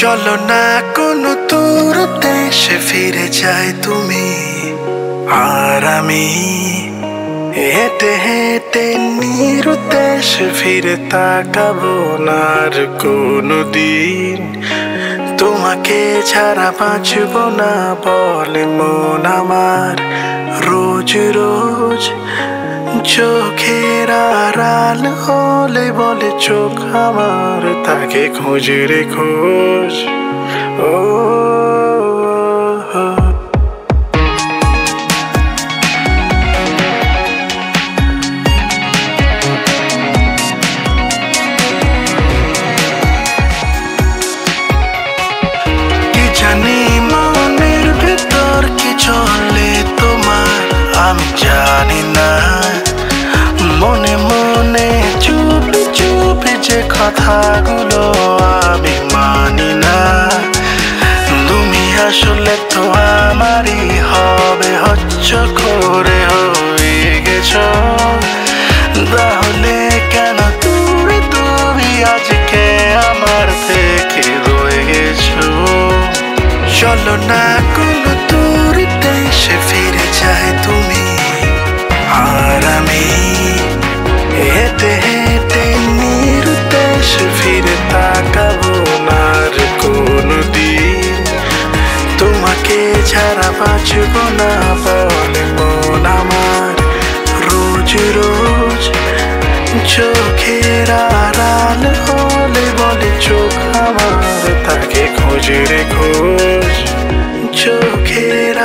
চলো না কোনো দূর দেশে ফিরে যাই তুমি আর আমি, হেঁটে হেঁটে নিরুদ্দেশে ফিরে তাকাবো না আর কোনো দিন। তোমাকে ছাড়া বাঁচব না বলে মন আমার রোজ রোজ। চোখের আড়াল হলে বলে চোখ আমার তাকে খুঁজে রে খোঁজ। ও কি জানি মনের ভেতর কি চলে তোমার আমি জানি না। মনে মনে চুপি চুপি যে কথাগুলো আমি মানি না। তুমি আসলে তো আমারই হবে, হচ্ছ করে হয়ে গেছো। তাহলে কেন তুমি তুমি আজকে আমার থেকে রয়ে গেছো। চলো না কোনো দূর দেশে ফিরে যাই তুমি আর আমি, হেঁটে হেঁটে নিরুদ্দেশে ফিরে তাকাবো না আর কোনো দিন। তোমাকে ছাড়া বাঁচব না বলে মন আমার রোজ রোজ। চোখের আড়াল হলে বলে চোখ আমার তাকে খুঁজে রে খোঁজ। চোখের